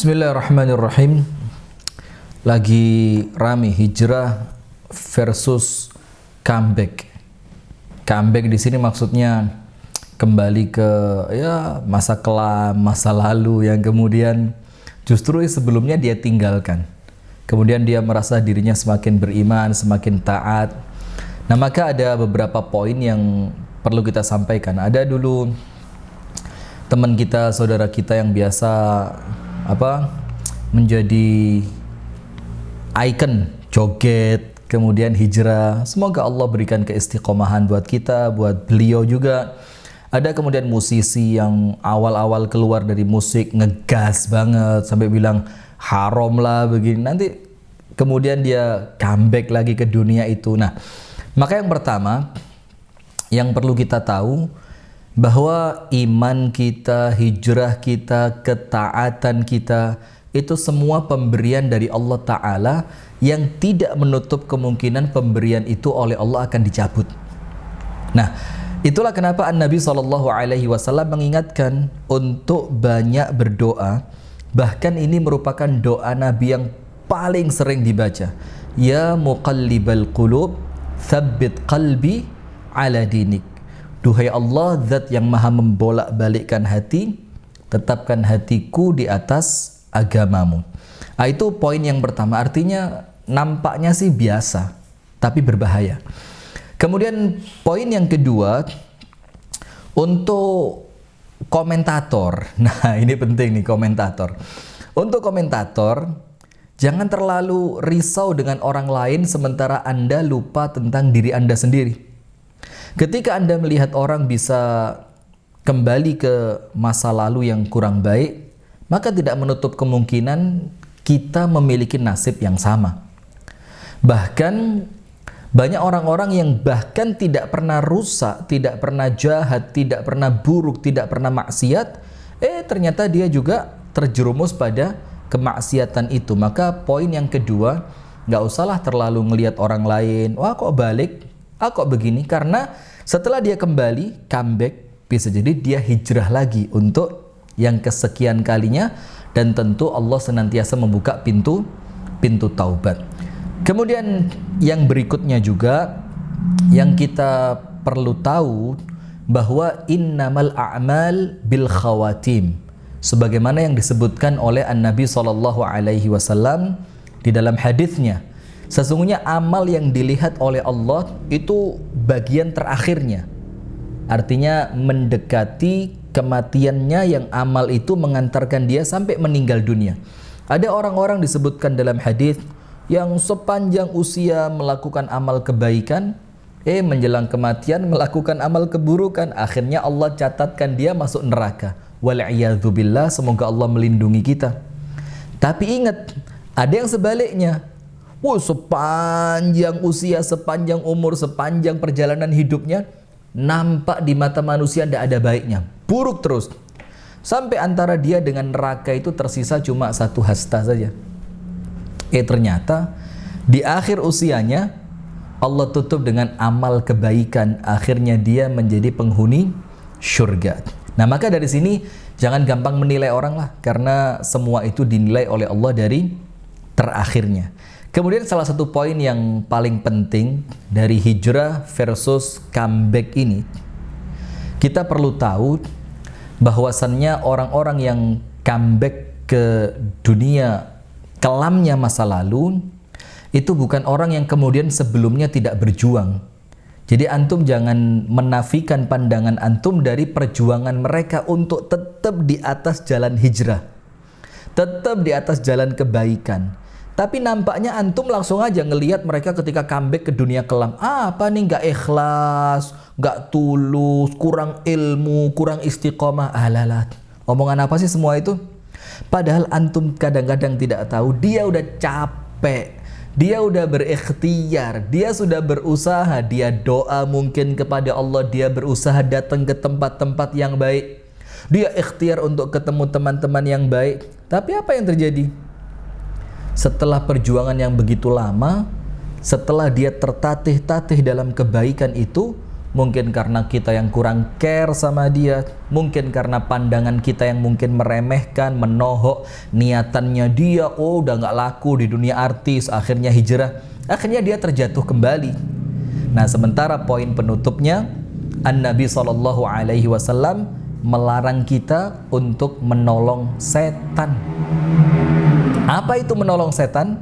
Bismillahirrahmanirrahim. Lagi rame hijrah versus comeback. Comeback di sini maksudnya kembali ke masa kelam, masa lalu yang kemudian justru sebelumnya dia tinggalkan. Kemudian dia merasa dirinya semakin beriman, semakin taat. Nah, maka ada beberapa poin yang perlu kita sampaikan. Ada dulu teman kita, saudara kita yang biasa menjadi ikon joget, kemudian hijrah. Semoga Allah berikan keistiqomahan buat kita, buat beliau juga. Ada kemudian musisi yang awal-awal keluar dari musik ngegas banget sampai bilang haram lah begini. Nanti kemudian dia comeback lagi ke dunia itu. Nah, maka yang pertama yang perlu kita tahu bahwa iman kita, hijrah kita, ketaatan kita itu semua pemberian dari Allah Ta'ala yang tidak menutup kemungkinan pemberian itu oleh Allah akan dicabut. Nah, itulah kenapa An-Nabi SAW mengingatkan untuk banyak berdoa. Bahkan ini merupakan doa Nabi yang paling sering dibaca. Ya muqallibal qulub, tsabbit qalbi ala dinik. Duhai Allah, zat yang maha membolak-balikkan hati, tetapkan hatiku di atas agamamu. Nah, itu poin yang pertama. Artinya nampaknya sih biasa, tapi berbahaya. Kemudian poin yang kedua, untuk komentator. Nah, ini penting nih, komentator. Untuk komentator, jangan terlalu risau dengan orang lain sementara Anda lupa tentang diri Anda sendiri. Ketika Anda melihat orang bisa kembali ke masa lalu yang kurang baik, maka tidak menutup kemungkinan kita memiliki nasib yang sama. Bahkan banyak orang-orang yang bahkan tidak pernah rusak, tidak pernah jahat, tidak pernah buruk, tidak pernah maksiat, ternyata dia juga terjerumus pada kemaksiatan itu. Maka poin yang kedua, nggak usahlah terlalu ngelihat orang lain, wah kok balik, kok begini, karena setelah dia kembali, comeback, bisa jadi dia hijrah lagi untuk yang kesekian kalinya, dan tentu Allah senantiasa membuka pintu taubat. Kemudian yang berikutnya juga yang kita perlu tahu bahwa innamal a'mal bil khawatim, sebagaimana yang disebutkan oleh An-Nabi SAW di dalam hadisnya. Sesungguhnya amal yang dilihat oleh Allah itu bagian terakhirnya. Artinya mendekati kematiannya yang amal itu mengantarkan dia sampai meninggal dunia. Ada orang-orang disebutkan dalam hadis yang sepanjang usia melakukan amal kebaikan, menjelang kematian melakukan amal keburukan. Akhirnya Allah catatkan dia masuk neraka. Wal'iyadzubillah, semoga Allah melindungi kita. Tapi ingat, ada yang sebaliknya. Sepanjang usia, sepanjang umur, sepanjang perjalanan hidupnya, nampak di mata manusia tidak ada baiknya, buruk terus. Sampai antara dia dengan neraka itu tersisa cuma satu hasta saja. Ternyata di akhir usianya Allah tutup dengan amal kebaikan. Akhirnya dia menjadi penghuni syurga. Nah, maka dari sini jangan gampang menilai orang lah, karena semua itu dinilai oleh Allah dari terakhirnya. Kemudian salah satu poin yang paling penting dari hijrah versus comeback ini, kita perlu tahu bahwasannya orang-orang yang comeback ke dunia kelamnya masa lalu itu bukan orang yang kemudian sebelumnya tidak berjuang. Jadi antum jangan menafikan pandangan antum dari perjuangan mereka untuk tetap di atas jalan hijrah, tetap di atas jalan kebaikan. Tapi nampaknya antum langsung aja ngelihat mereka ketika comeback ke dunia kelam. Apa nih, nggak ikhlas, nggak tulus, kurang ilmu, kurang istiqomah. Alalat, omongan apa sih semua itu? Padahal antum kadang-kadang tidak tahu, dia udah capek, dia udah berikhtiar, dia sudah berusaha, dia doa mungkin kepada Allah, dia berusaha datang ke tempat-tempat yang baik, dia ikhtiar untuk ketemu teman-teman yang baik. Tapi apa yang terjadi? Setelah perjuangan yang begitu lama, setelah dia tertatih-tatih dalam kebaikan itu, mungkin karena kita yang kurang care sama dia, mungkin karena pandangan kita yang mungkin meremehkan, menohok niatannya dia, oh udah nggak laku di dunia artis, akhirnya hijrah, akhirnya dia terjatuh kembali. Nah, sementara poin penutupnya, An-Nabi SAW melarang kita untuk menolong setan. Apa itu menolong setan?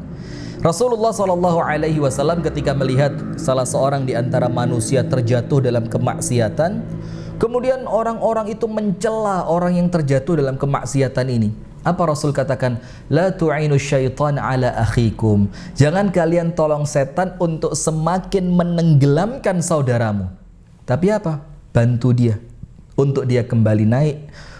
Rasulullah SAW ketika melihat salah seorang di antara manusia terjatuh dalam kemaksiatan, kemudian orang-orang itu mencela orang yang terjatuh dalam kemaksiatan ini. Apa Rasul katakan? La tu'inu syaitan ala akhikum. Jangan kalian tolong setan untuk semakin menenggelamkan saudaramu. Tapi apa? Bantu dia untuk dia kembali naik,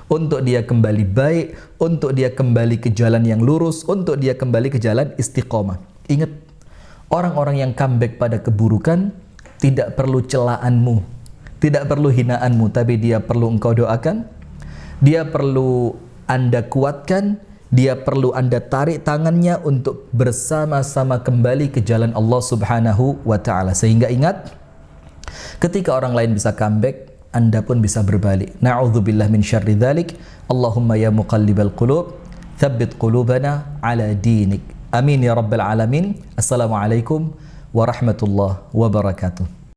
untuk dia kembali baik, untuk dia kembali ke jalan yang lurus, untuk dia kembali ke jalan istiqomah. Ingat, orang-orang yang comeback pada keburukan tidak perlu celaanmu, tidak perlu hinaanmu, tapi dia perlu engkau doakan, dia perlu Anda kuatkan, dia perlu Anda tarik tangannya untuk bersama-sama kembali ke jalan Allah Subhanahu wa Ta'ala. Sehingga ingat, ketika orang lain bisa comeback, Anda pun bisa berbalik. Na'udzubillah min syarri dzalik. Allahumma ya muqallibal qulub, tsabbit qulubana ala dinik. Amin ya rabbal alamin. Assalamualaikum warahmatullahi wabarakatuh.